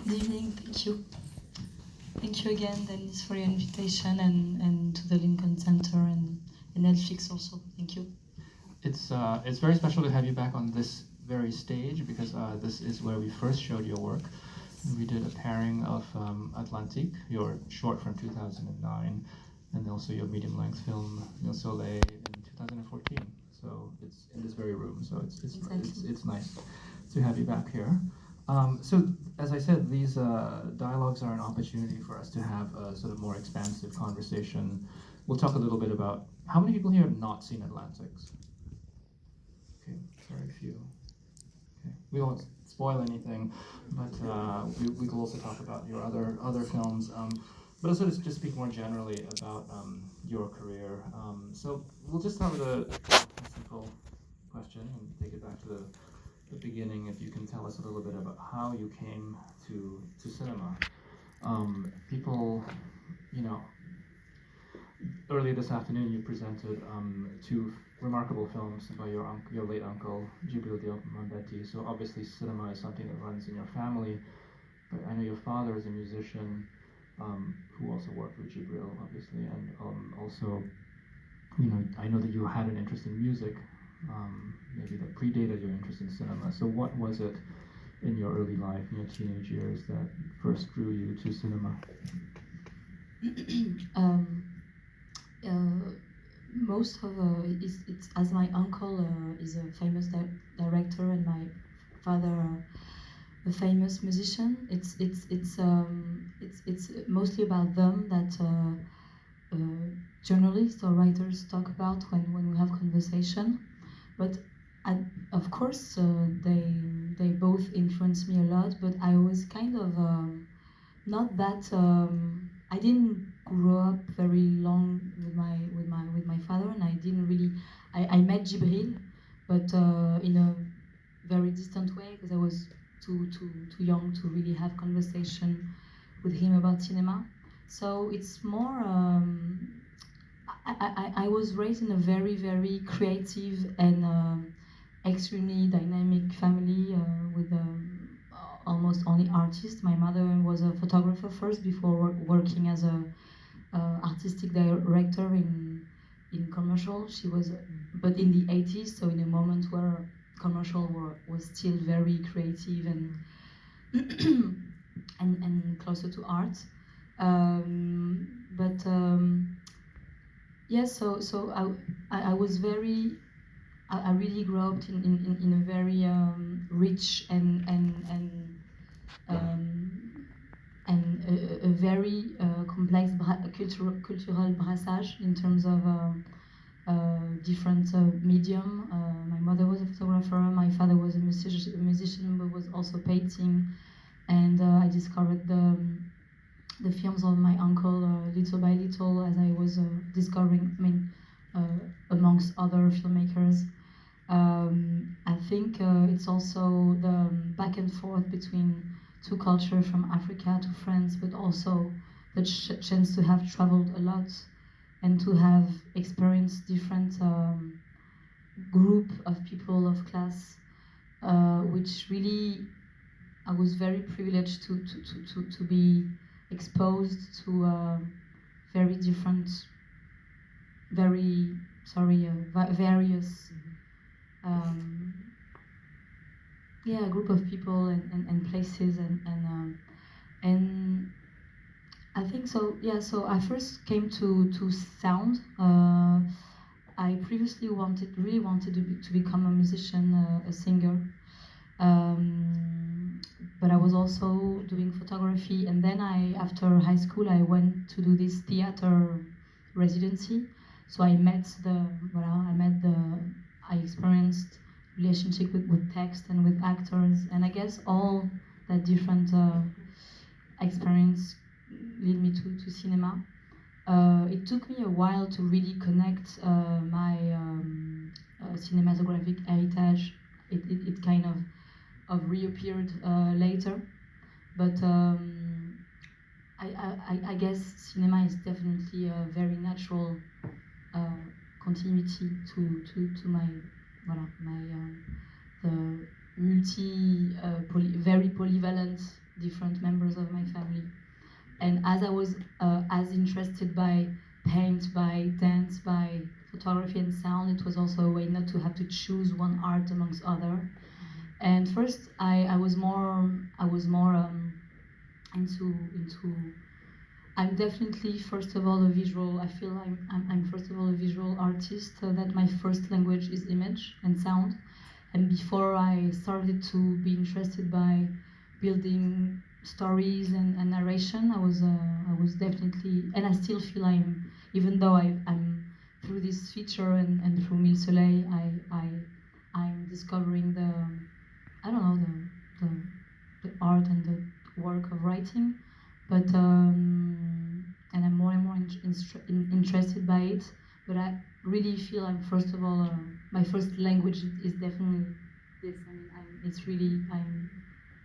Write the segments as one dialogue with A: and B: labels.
A: Good evening, thank you. Thank you again, Dennis, for your invitation, and to the Lincoln Center and Netflix also. Thank you.
B: It's very special to have you back on this very stage because this is where we first showed your work. We did a pairing of Atlantique, your short from 2009, and also your medium-length film Le Soleil in 2014. So it's in this very room. So it's nice to have you back here. So as I said, these dialogues are an opportunity for us to have a sort of more expansive conversation. We'll talk a little bit about how many people here have not seen Atlantics. Okay, very few. Okay, we won't spoil anything, but we will also talk about your other films. But also just speak more generally about your career. So we'll just start with a simple question and take it back to the beginning. If you can tell us a little bit about how you came to cinema. People, earlier this afternoon you presented two remarkable films by your late uncle, Djibril Diop Mambeti. So obviously cinema is something that runs in your family, but I know your father is a musician who also worked with Djibril, obviously, and also, I know that you had an interest in music, maybe that predated your interest in cinema. So what was it in your early life, in your teenage years, that first drew you to cinema?
A: Most of it's as my uncle is a famous director and my father a famous musician. It's mostly about them that journalists or writers talk about when we have conversation. But of course they both influence me a lot. But I was kind of not that. I didn't grow up very long with my father, and I didn't really. I met Djibril, but in a very distant way because I was too young to really have conversation with him about cinema. So it's more. I was raised in a very very creative and extremely dynamic family with. Almost only artists. My mother was a photographer first before working as a artistic director in commercial. She was, but in the 80s, so in a moment where commercial was still very creative and and closer to art. Yes, so I was very. I really grew up in a very rich and a very complex cultural brassage in terms of different medium. My mother was a photographer, my father was a musician but was also painting, and I discovered the films of my uncle little by little as I was discovering, amongst other filmmakers. I think it's also the back and forth between two cultures from Africa to France, but also the chance to have traveled a lot and to have experienced different group of people of class, which really I was very privileged to be exposed to very different, very various. A group of people and places and I think so. Yeah, so I first came to sound. I previously really wanted to become a musician, a singer, but I was also doing photography. And then after high school, I went to do this theater residency. So I experienced relationship with text and with actors, and I guess all that different experience lead me to cinema. It took me a while to really connect my cinematographic heritage. It kind of reappeared later, but I guess cinema is definitely a very natural continuity to my the very polyvalent different members of my family. And as I was as interested by paint, by dance, by photography and sound, it was also a way not to have to choose one art amongst other. And first, I was more into I'm definitely first of all a visual. I feel I'm first of all a visual artist. So that my first language is image and sound. And before I started to be interested by building stories and narration, I was definitely, and I still feel even though I'm through this feature and through Mille Soleil, I'm discovering I don't know the art and the work of writing, but and I'm more and more interested by it. But I really feel I'm first of all my first language is definitely this. I mean, it's really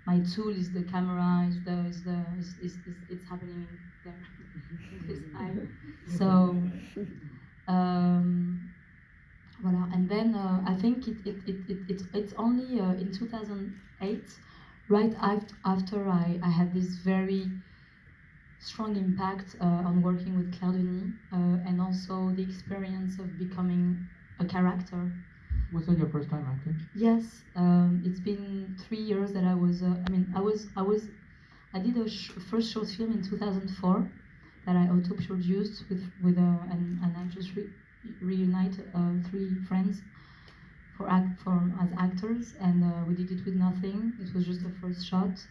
A: my tool is the camera, it's happening there. So voilà. And then I think it's only in 2008, right after I had this very strong impact on working with Claire Denis and also the experience of becoming a character.
B: Was that your first time acting?
A: Yes, it's been 3 years that I was. I did a first short film in 2004 that I auto-produced with and I just reunite 3 friends as actors, and we did it with nothing. It was just a first shot,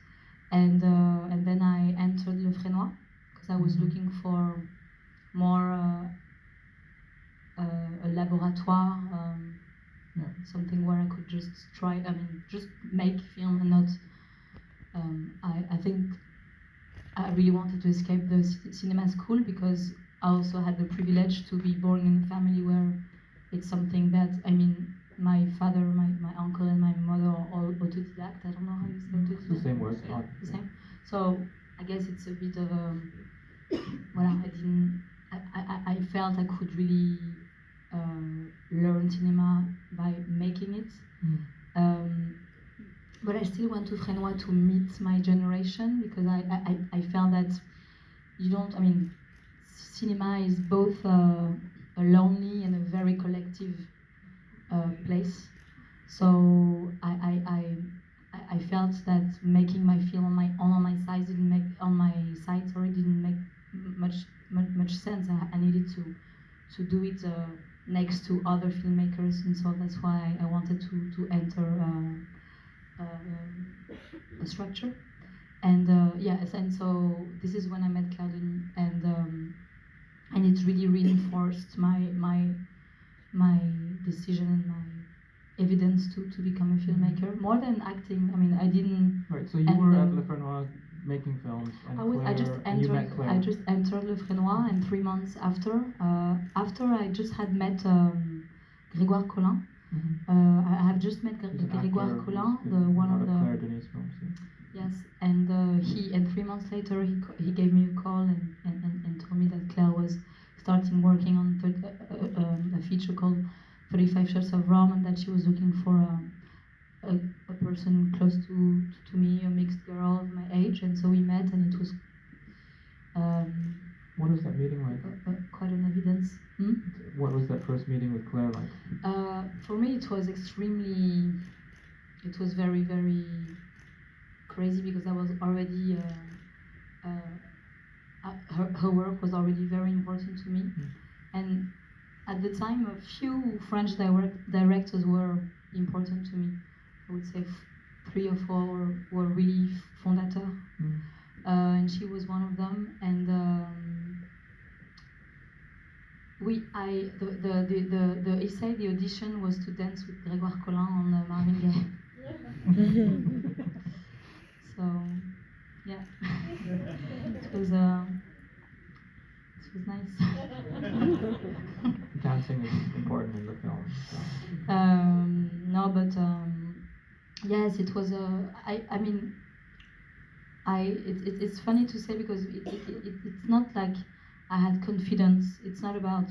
A: and then I entered Le Frénois because I was looking for more a laboratoire. Something where I could just try, just make film and not. I think I really wanted to escape the cinema school because I also had the privilege to be born in a family where it's something that, my father, my uncle, and my mother are all autodidact. I don't know how you say autodidact.
B: It's the same word.
A: The same. So I guess it's a bit of a. I felt I could really learn cinema by making it. But I still went to Frénois to meet my generation because I felt that cinema is both a lonely and a very collective place. So I felt that making my film on my side didn't make much sense. I needed to do it next to other filmmakers, and so that's why I wanted to enter a structure. And yes, and so this is when I met Claire Denis, and it really reinforced my decision and my evidence to become a filmmaker more than acting. I didn't.
B: Right. So you were at Le Frénois making films, and you met Claire.
A: I just entered Le Frénois, and 3 months after I just had met Grégoire Collin. I have just met Grégoire Collin, one of the
B: Claire Denis films. Yeah.
A: Yes, and 3 months later he gave me a call and told me that Claire was starting working on a feature called 35 Shots of Rum, and that she was looking for a person close to me, a mixed girl of my age, and so we met, and it was
B: what was that meeting like?
A: Quite an evidence.
B: What was that first meeting with Claire like?
A: For me, it was very, very crazy because I was already her work was already very important to me, and at the time a few French directors were important to me. I would say 3 or 4 were really fondateurs, and she was one of them. And the essay, the audition was to dance with Grégoire Collin on Marvin Gaye. So, yeah, it was nice.
B: Dancing is important in the film. So.
A: No, but yes, it was it's funny to say because it's not like I had confidence. It's not about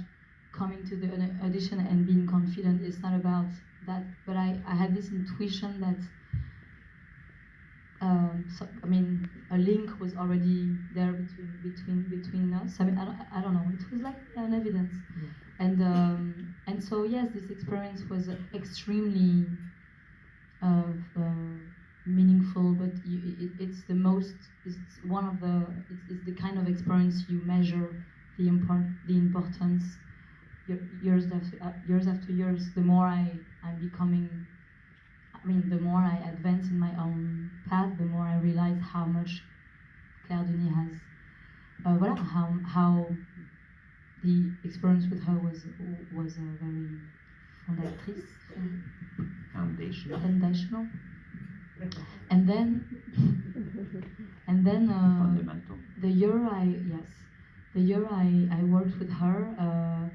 A: coming to the audition and being confident. It's not about that. But I had this intuition that so, I mean, a link was already there between us. I mean, I don't know. It was like an evidence, and so yes, this experience was extremely uh, meaningful. But it's the most. It's one of the. It's the kind of experience you measure the importance years after years. The more I'm becoming. I mean, the more I advance in my own path, the more I realize how much Claire Denis has, voilà, how the experience with her was very fondatrice, foundational, and then
C: fundamental.
A: the year I worked with her,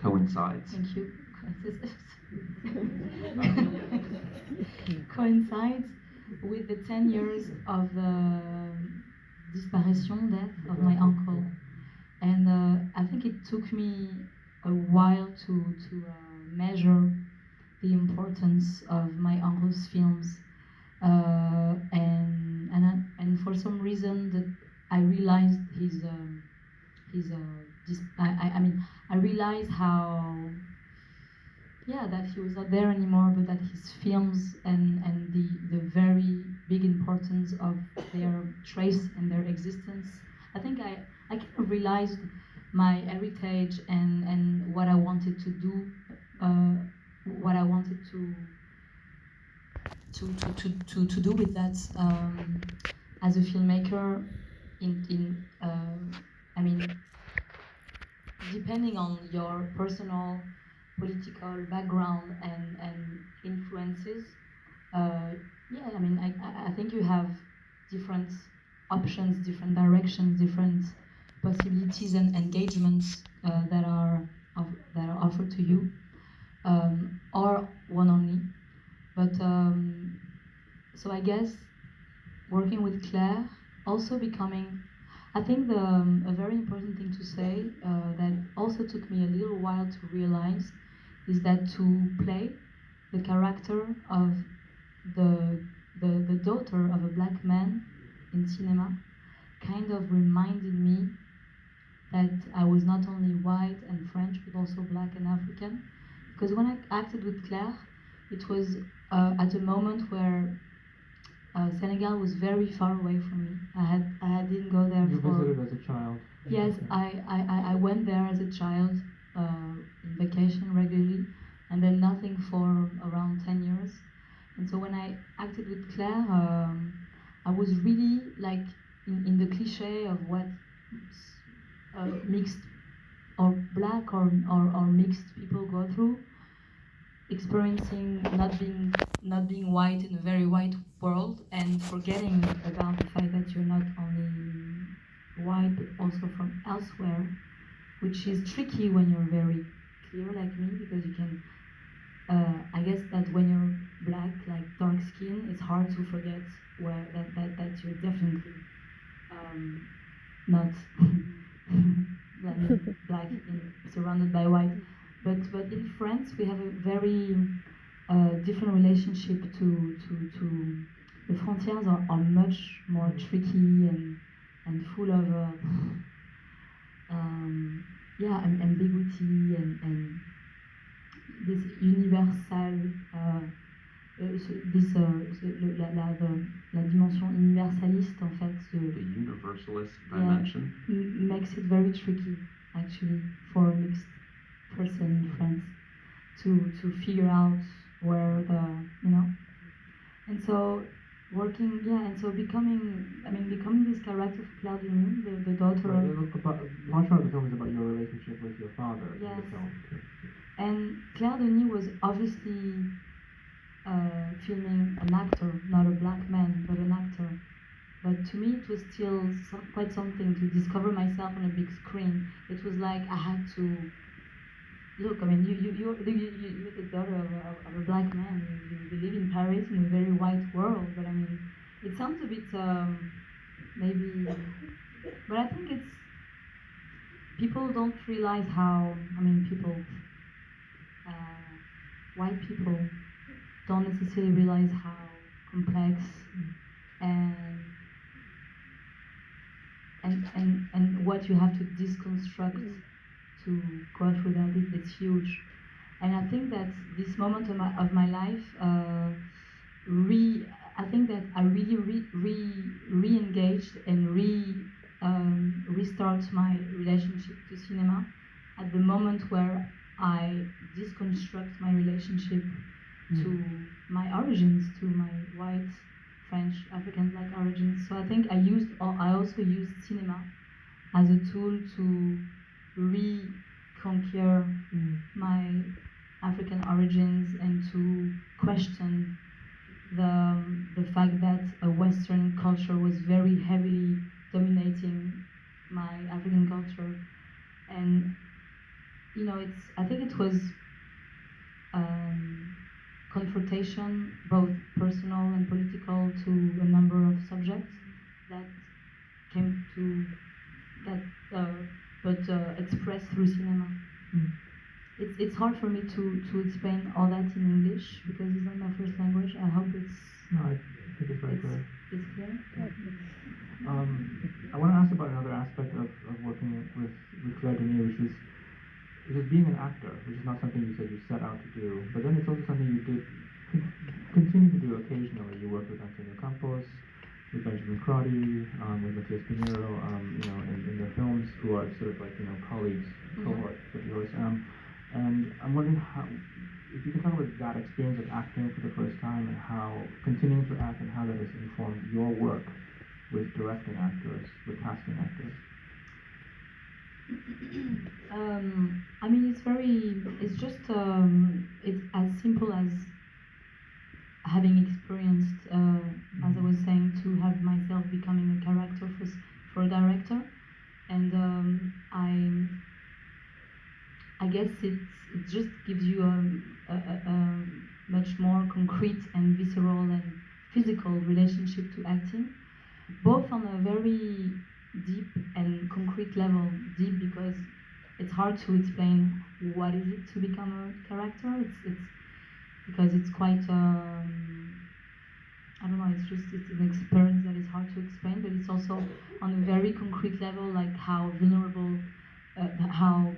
C: Coincides.
A: Thank you. Coincides with the 10 years of the disparition, death of my uncle. And I think it took me a while to measure the importance of my uncle's films. And for some reason that I realized I mean, I realized how, yeah, that he was not there anymore, but that his films and the very big importance of their trace and their existence. I think I kind of realized my heritage and what I wanted to do, what I wanted to do with that as a filmmaker. I mean, depending on your personal political background and influences, yeah, I mean, I think you have different options, different directions, different possibilities and engagements that are offered to you, or one only. But so I guess working with Claire, also becoming, I think a very important thing to say that also took me a little while to realize is that to play the character of the daughter of a black man in cinema kind of reminded me that I was not only white and French but also black and African. Because when I acted with Claire, it was at a moment where Senegal was very far away from me. I didn't go there
B: You
A: for.
B: visited as a child.
A: Yes, I went there as a child in vacation regularly, and then nothing for around 10 years. And so when I acted with Claire, I was really like in the cliche of what mixed or black or mixed people go through, experiencing not being white in a very white world and forgetting about the fact that you're not only white but also from elsewhere, which is tricky when you're very clear like me, because you can I guess that when you're black, like dark skin, it's hard to forget where that you're definitely not black surrounded by white. But in France, we have a very different relationship to the frontières are much more tricky and full of yeah, ambiguity and this universal la dimension universaliste en fait
C: The universalist dimension.
A: Makes it very tricky actually for a mixed person in France to figure out where and so working, yeah, and so becoming this character of Claire Denis, the daughter of.
B: Much of the film is about your relationship with your father in
A: Yes.
B: the film.
A: And Claire Denis was obviously filming an actor, not a black man, but an actor. But to me, it was still quite something to discover myself on a big screen. It was like I had to look. I mean, you're the daughter of a black man. You live in Paris in a very white world. But I mean, it sounds a bit maybe. But I think it's people don't realize how. I mean, people, white people don't necessarily realize how complex and and what you have to deconstruct to go through that. It's huge. And I think that this moment of my life, I think that I really re-engaged and restart my relationship to cinema at the moment where I deconstruct my relationship to my origins, to my white, French, African-like origins. So I think I also used cinema as a tool to reconquer my African origins and to question the fact that a Western culture was very heavily dominating my African culture. And I think it was confrontation, both personal and political, to a number of subjects that came to but expressed through cinema. It's hard for me to explain all that in English because it's not my first language. I hope it's
B: No, I think it's very clear.
A: it's clear.
B: I want to ask about another aspect of working with Claire Denis, which is being an actor, which is not something you said you set out to do, but then it's also something you did continue to do occasionally. You worked with Antonio Campos, with Benjamin Crotty, with Matias Pinheiro, in the films who are sort of like colleagues, cohorts of yours. And I'm wondering if you can talk about that experience of acting for the first time and how continuing to act and how that has informed your work with directing actors, with casting actors.
A: I mean, it's just it's as simple as having experienced, as I was saying, to have myself becoming a character for a director, and I guess it just gives you a much more concrete and visceral and physical relationship to acting, both on a very deep and concrete level. Deep because it's hard to explain what is it to become a character. It's because it's quite I don't know. It's an experience that is hard to explain, but it's also on a very concrete level, like how vulnerable, how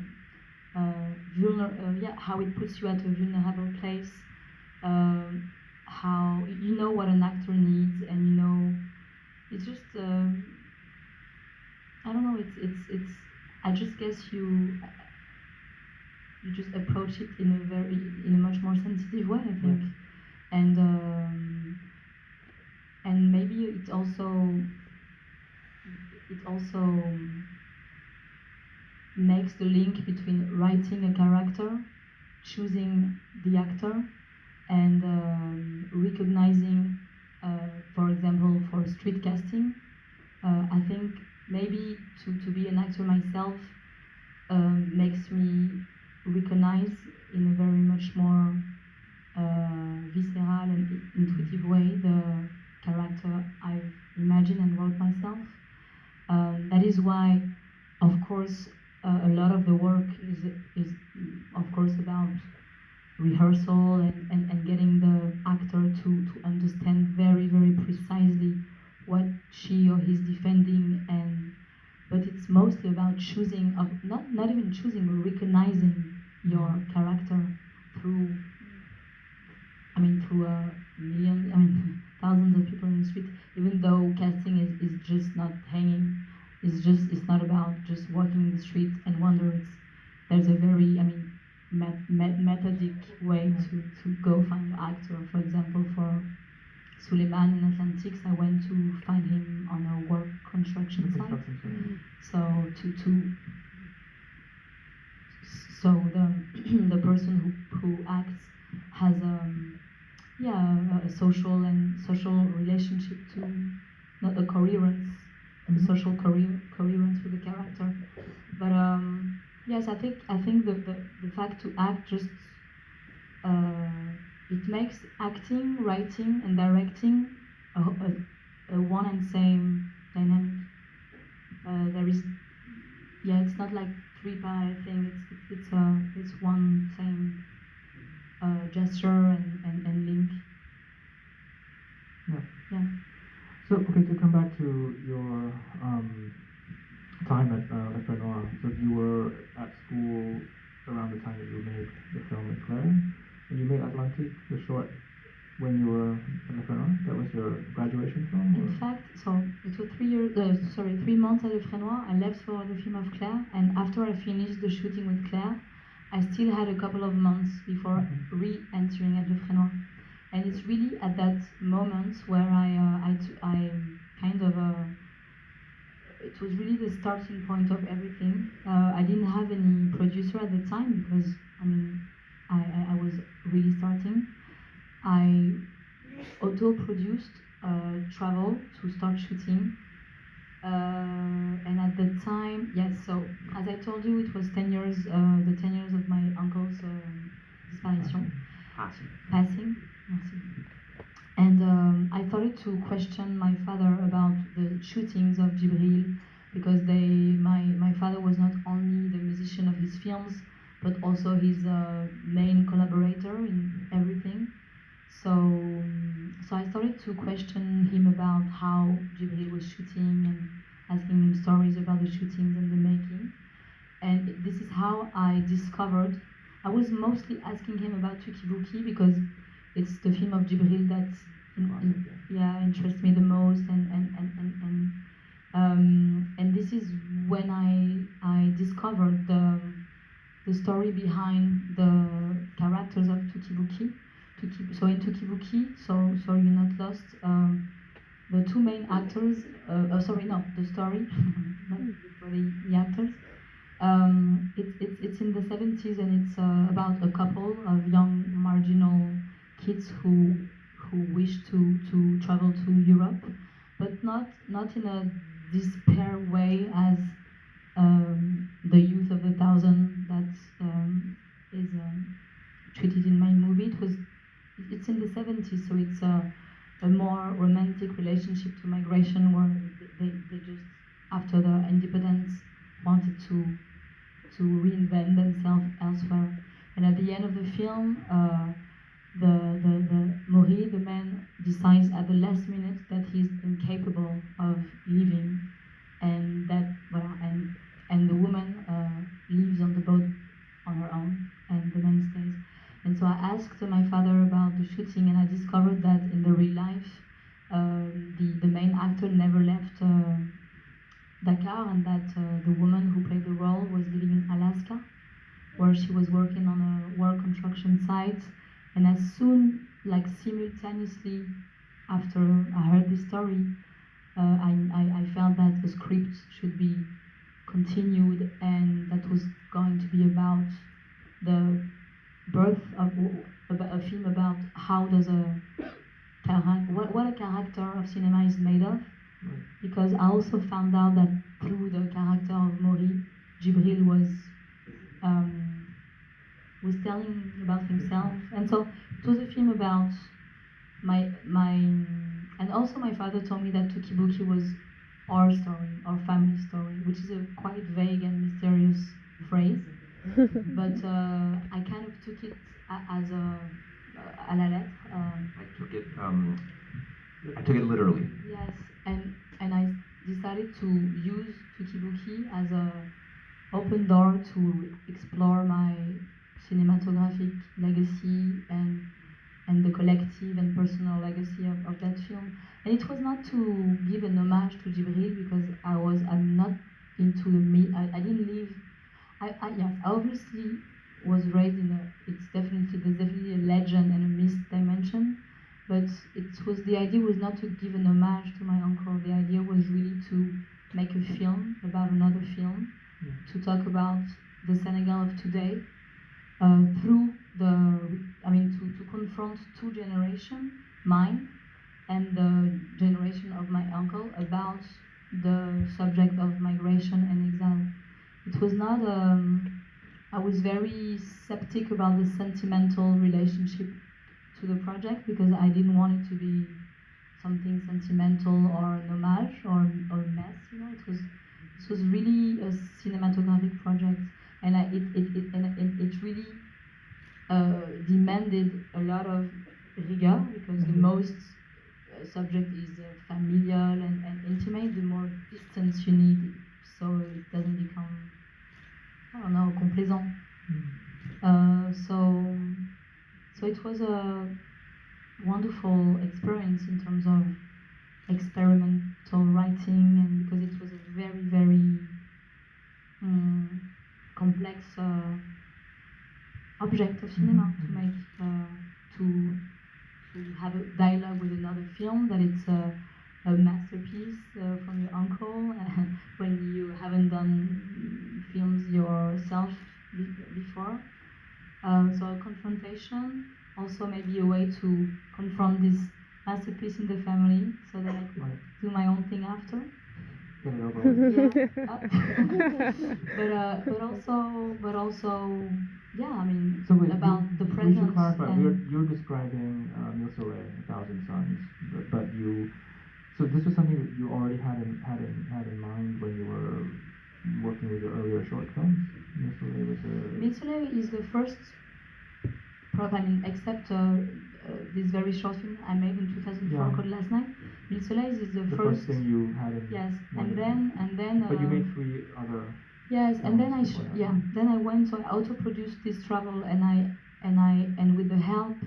A: it puts you at a vulnerable place, how you know what an actor needs, and it's just I don't know. It's I just guess you just approach it in a much more sensitive way, I think, and maybe it also makes the link between writing a character, choosing the actor, and recognizing, for example, for street casting. I think maybe to be an actor myself makes me recognize in a very much more visceral and intuitive way the character I've imagined and wrote myself. That is why, of course, a lot of the work is of course about rehearsal and getting the actor to understand very, very precisely what she or he is defending, but it's mostly about choosing, not even choosing, but recognizing your character through thousands of people in the street. Even though casting is just not hanging, it's not about just walking the street and wonder. There's a very methodic way to go find the actor. For example, for Suleiman in Atlantics, I went to find him on a work construction site. So the person who acts has a social relationship to, not a coherence, a social coherence with the character. But yes, I think the fact to act just it makes acting, writing, and directing a one and same dynamic. It's not like three-part thing. It's one same gesture and link.
B: Yeah.
A: Yeah.
B: So, okay, to come back to your time at Le Frenoir, so you were at school around the time that you made the film Eclair, and you made Atlantique, the short, when you were at Le Frenoir? That was your graduation film?
A: In fact, so it was 3 months at Le Frenoir. I left for the film of Claire, and after I finished the shooting with Claire, I still had a couple of months before re-entering at Le Frenoir. And it's really at that moment where I kind of it was really the starting point of everything. I didn't have any producer at the time because I was really starting. I auto-produced travel to start shooting. And at the time, yes, so as I told you, it was 10 years, the 10 years of my uncle's disparition. Passing. Merci. And I started to question my father about the shootings of Djibril because my father was not only the musician of his films, but also his main collaborator in everything. So I started to question him about how Djibril was shooting and asking him stories about the shootings and the making. And this is how I discovered. I was mostly asking him about Tukibuki because it's the film of Djibril that interests me the most, and this is when I discovered the story behind the characters of Tukibuki. So in Tukibuki, so you're not lost. The two main actors. The story, not for the actors. It's in the 70s and it's about a couple of young marginal kids who wish to travel to Europe, but not in a despair way as the youth of the thousand that is treated in my movie. It's in the 70s, so it's a more romantic relationship to migration where they just after the independence wanted to reinvent themselves elsewhere. And at the end of the film, the Mori, the man, decides at the last minute that he's incapable of leaving, and that and the woman leaves on the boat on her own, and the man stays. And so I asked my father about the shooting, and I discovered that in the real life, the main actor never left Dakar, and that the woman who played the role was living in Alaska, where she was working on a war construction site. And as soon, like simultaneously after I heard this story, I felt that the script should be continued, and that was going to be about the birth of a film about how does what a character of cinema is made of. Because I also found out that through the character of Mori, Djibril was telling about himself, and so it was a film about my and also my father told me that Tukibuki was our story, our family story, which is a quite vague and mysterious phrase, but I kind of took it as a à la lettre.
C: I took it literally.
A: Yes, and I decided to use Tukibuki as a open door to explore my cinematographic legacy and the collective and personal legacy of that film. And it was not to give an homage to Djibril because I'm not into the myth. I didn't live. Yes, I obviously was raised in there's definitely a legend and a myth dimension, but the idea was not to give an homage to my uncle. The idea was really to make a film about another film, to talk about the Senegal of today through to confront two generations, mine and the generation of my uncle, about the subject of migration and exile. It was not. I was very skeptic about the sentimental relationship to the project because I didn't want it to be something sentimental or an homage or a mess. It was really a cinematographic project, and it really demanded a lot of rigueur because the most subject is familial and intimate, the more distance you need so it doesn't become, I don't know, complaisant. So it was a wonderful experience in terms of experimental writing, and because it was a very, very complex object of cinema to make, to have a dialogue with another film, that it's a masterpiece from your uncle when you haven't done films yourself before. So a confrontation, also maybe a way to confront this masterpiece in the family, so that I could do my own thing after.
B: Get it over with.
A: Yeah. but also, yeah. I mean,
B: So wait,
A: about the
B: we
A: presence.
B: should clarify.
A: And
B: You're describing Mille Soleil, A Thousand Suns, but you. So this was something that you already had in mind when you were working with your earlier short films. Mille Soleil was a.
A: Mille Soleil is the first I mean, except this very short film I made in 2004 called Last Night. Mille Soleil is the
B: first thing you had in
A: yes,
B: mind.
A: and then.
B: But you made 3 other.
A: Yes, and then then I went. So I auto-produced this travel, and with the help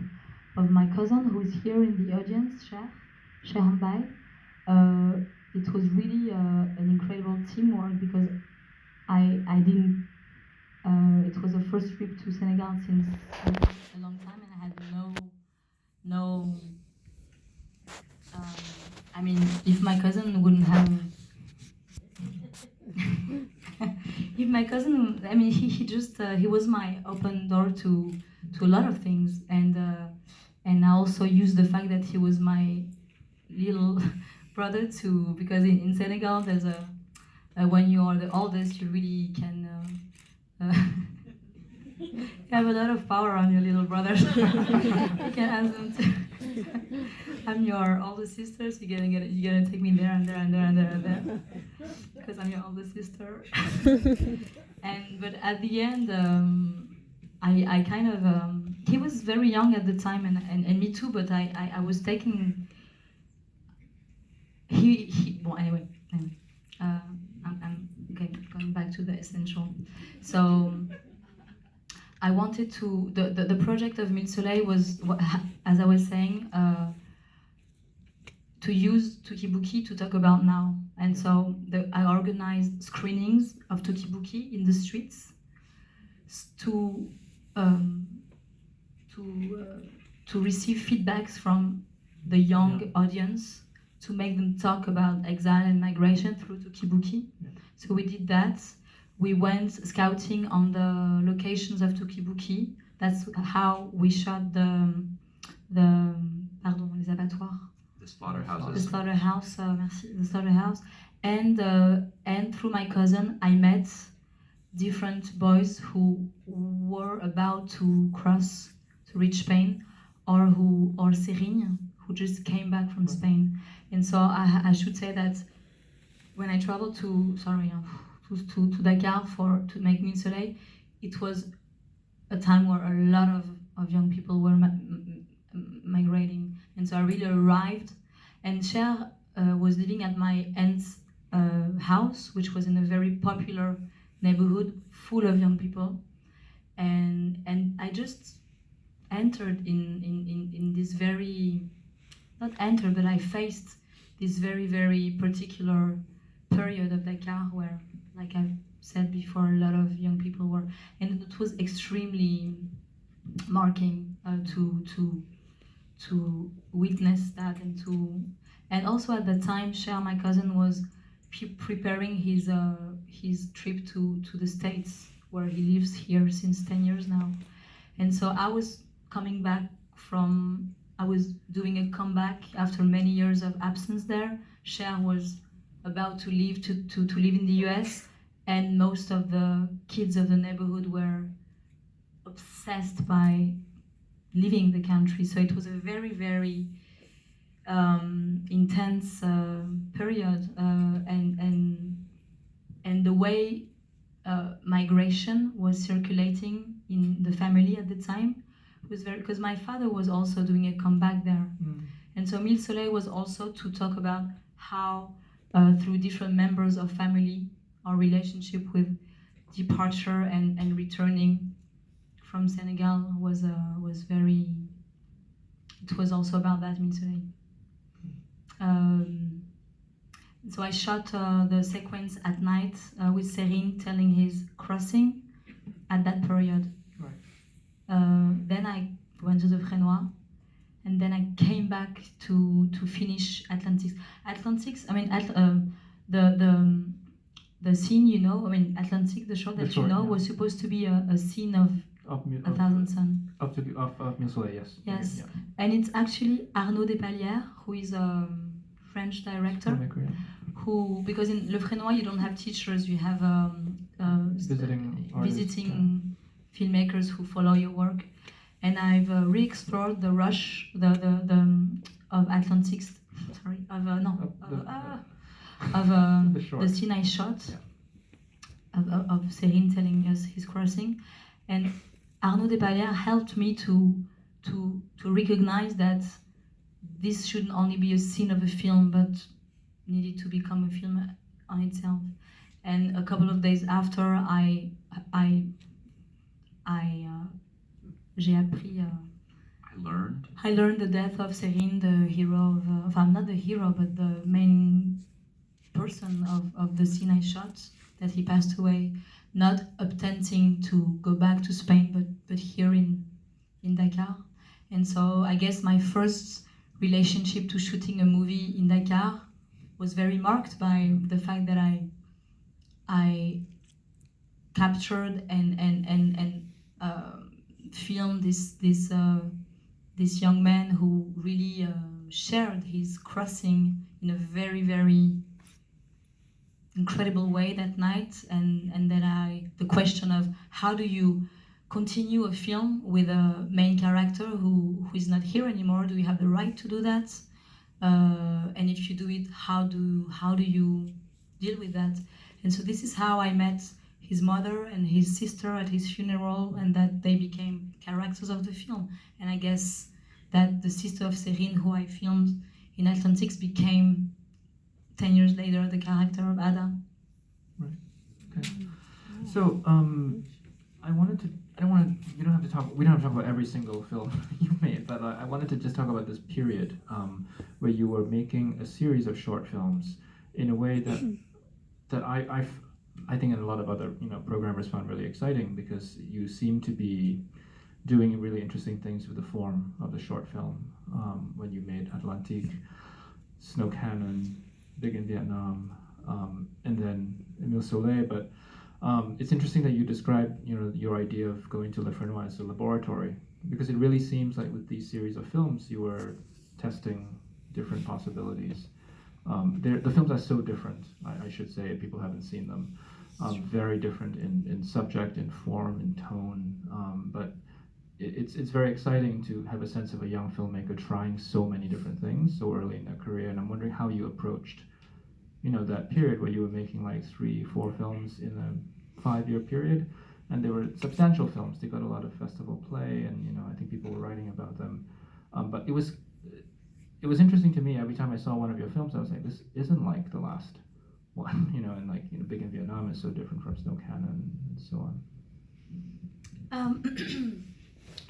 A: of my cousin who is here in the audience, Cher Hambai, it was really an incredible teamwork because I didn't. It was the first trip to Senegal since a long time, and I had no. I mean, if my cousin wouldn't have. If my cousin, I mean, he just he was my open door to a lot of things, and I also used the fact that he was my little brother to, because in Senegal there's a when you are the oldest, you really can have a lot of power on your little brothers. You can ask them to. I'm your older sister, so you're gonna take me there and there and there and there and there, because I'm your older sister. But at the end, I kind of he was very young at the time, and me too. But I was taking. Well, anyway. I'm okay, going back to the essential. So I wanted to, the project of Mille Soleil was, as I was saying, to use Tukibuki to talk about now. And so I organized screenings of Tukibuki in the streets to receive feedbacks from the young audience, to make them talk about exile and migration through Tukibuki. So we did that. We went scouting on the locations of Tukibuki. That's how we shot les abattoirs.
C: The slaughterhouses.
A: The slaughterhouse, the slaughterhouse. And through my cousin, I met different boys who were about to cross to reach Spain, or Serigne, who just came back from Spain. And so I should say that when I traveled to Dakar to make Mille Soleil, it was a time where a lot of young people were migrating. And so I really arrived, and Cher was living at my aunt's house, which was in a very popular neighborhood full of young people. And I just entered in this very, not entered, but I faced this very, very particular period of Dakar where, like I said before, a lot of young people were, and it was extremely marking to witness that, and also at the time, Cher, my cousin, was preparing his trip to the States, where he lives here since 10 years now. And so I was coming back I was doing a comeback after many years of absence there. Cher was about to leave to live in the US, and most of the kids of the neighborhood were obsessed by leaving the country. So it was a very, very intense period, and the way migration was circulating in the family at the time was very, because my father was also doing a comeback there. And so Mille Soleil was also to talk about how, through different members of family, our relationship with departure and returning from Senegal was very. It was also about that, Mille Soleil. So I shot the sequence at night with Serine telling his crossing at that period.
B: Right.
A: Then I went to the Frénois, and then I came back to finish Atlantics. Atlantics, I mean, the scene, you know, I mean, Atlantic, the short that you know, was supposed to be a scene of A Thousand Suns.
B: Of Mille Soleil, yes.
A: Yes,
B: Yeah.
A: and it's actually Arnaud Despalières, who is a French director,
B: Filmmaker, yeah.
A: who, because in Le Frénois you don't have teachers, you have
B: Visiting artists,
A: visiting filmmakers who follow your work. And I've re-explored the rush, of Atlantics, sorry, the scene I shot, of Serine telling us his crossing, and Arnaud Despalières helped me to recognize that this shouldn't only be a scene of a film, but needed to become a film on itself. And a couple of days after, j'ai appris. I learned the death of Serine, the hero of not the hero, but the main person of the scene I shot, that he passed away, not attempting to go back to Spain, but here in Dakar. And so I guess my first relationship to shooting a movie in Dakar was very marked by the fact that I captured and filmed this young man who really shared his crossing in a very, very incredible way that night, and that the question of how do you continue a film with a main character who is not here anymore? Do you have the right to do that? And if you do it, how do you deal with that? And so this is how I met his mother and his sister at his funeral, and that they became characters of the film. And I guess that the sister of Serine, who I filmed in Atlantics, became 10 years later the character of Ada.
B: Right. Okay. So we don't have to talk about every single film you made, but I wanted to just talk about this period where you were making a series of short films in a way that I think and a lot of other programmers found really exciting, because you seem to be doing really interesting things with the form of the short film when you made Atlantique, Snow Cannon, Big in Vietnam, and then Mille Soleil. But it's interesting that you describe your idea of going to Le Frénois as a laboratory, because it really seems like with these series of films you were testing different possibilities. The films are so different, I should say, if people haven't seen them. Very different in subject, in form, in tone, but it's very exciting to have a sense of a young filmmaker trying so many different things so early in their career. And I'm wondering how you approached that period where you were making like 3-4 films in a 5-year period, and they were substantial films. They got a lot of festival play, and I think people were writing about them. But it was interesting to me. Every time I saw one of your films, I was like, this isn't like the last one, and like Big in Vietnam is so different from Snow Cannon and so on.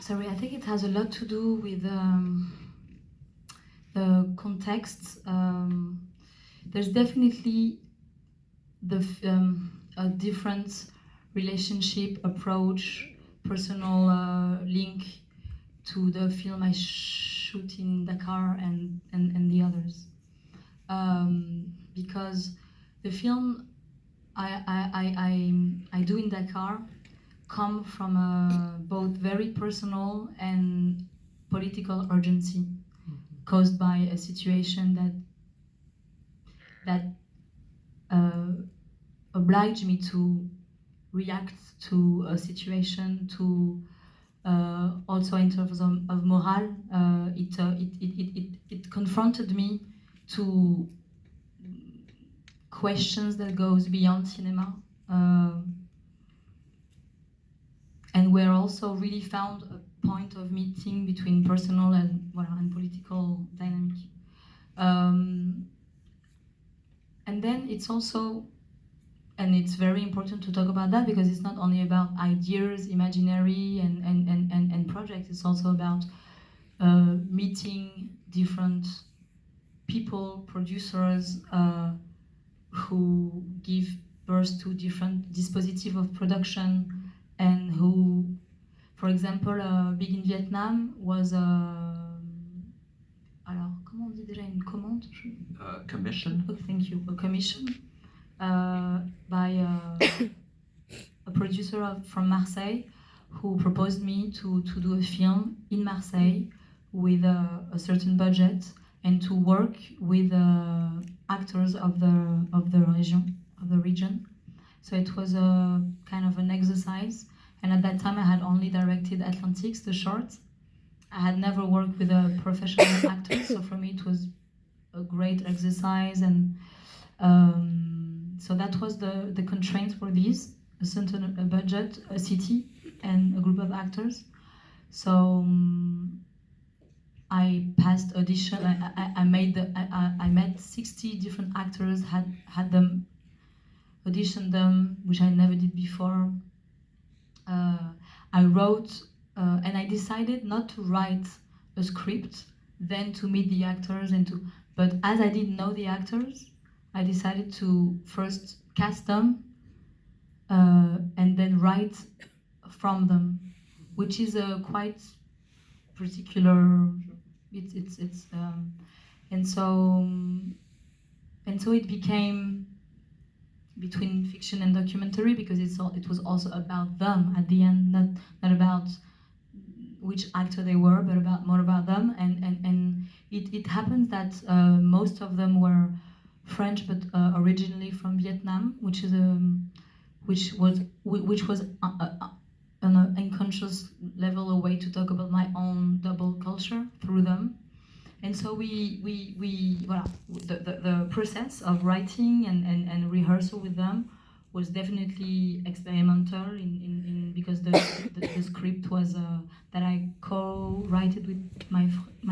A: Sorry, I think it has a lot to do with the context. There's definitely a different relationship, approach, personal link to the film I shoot in Dakar and the others, because the film I do in Dakar come from both very personal and political urgency caused by a situation that obliged me to react to a situation, to also in terms of morale. It confronted me to questions that goes beyond cinema, and where also really found a point of meeting between personal and political dynamic. And then it's also, and it's very important to talk about that because it's not only about ideas, imaginary, and projects. It's also about meeting different people, producers who give birth to different dispositifs of production, and who, for example, Big in Vietnam was alors, comment on dit déjà une commande?
C: Commission?
A: Oh, thank you. A commission by a producer from Marseille who proposed me to do a film in Marseille with a certain budget and to work with actors of the region. So it was a kind of an exercise. And at that time I had only directed Atlantics, the short. I had never worked with a professional actor, so for me it was a great exercise. And so that was the constraints for these: a certain budget, a city, and a group of actors. So I passed audition. I met 60 different actors, had them audition them, which I never did before. I wrote, and I decided not to write a script, then to meet the actors but as I didn't know the actors, I decided to first cast them and then write from them, which is a quite particular. And so it became between fiction and documentary because it was also about them at the end, not about which actor they were, but more about them. And it happens that most of them were French, but originally from Vietnam, which was on an unconscious level a way to talk about my own double culture through them. And so the process of writing and rehearsal with them was definitely experimental because the script was that I co-wrote with my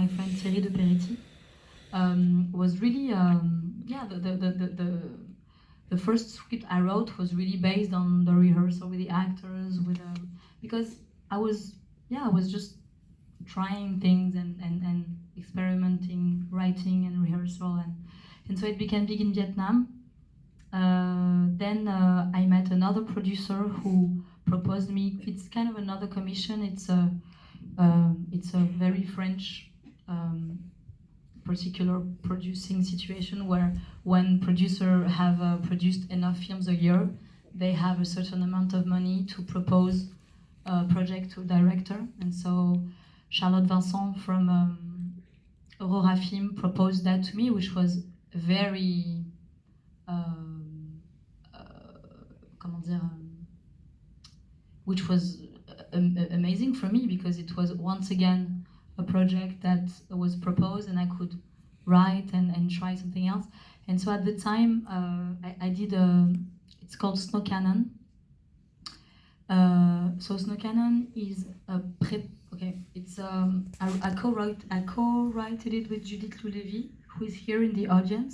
A: friend Thierry de Peretti was really the first script I wrote was really based on the rehearsal with the actors because I was just trying things and experimenting, writing and rehearsal, and so it became Big in Vietnam. Then I met another producer who proposed me. It's kind of another commission. It's a very French particular producing situation where when producers have produced enough films a year, they have a certain amount of money to propose a project to a director. And so Charlotte Vincent from Aurora Film proposed that to me, which was very which was amazing for me because it was once again a project that was proposed and I could write and try something else. And so at the time I did it's called Snow Cannon. So Snow Cannon is it's I co-wrote it with Judith Loulevi, who is here in the audience.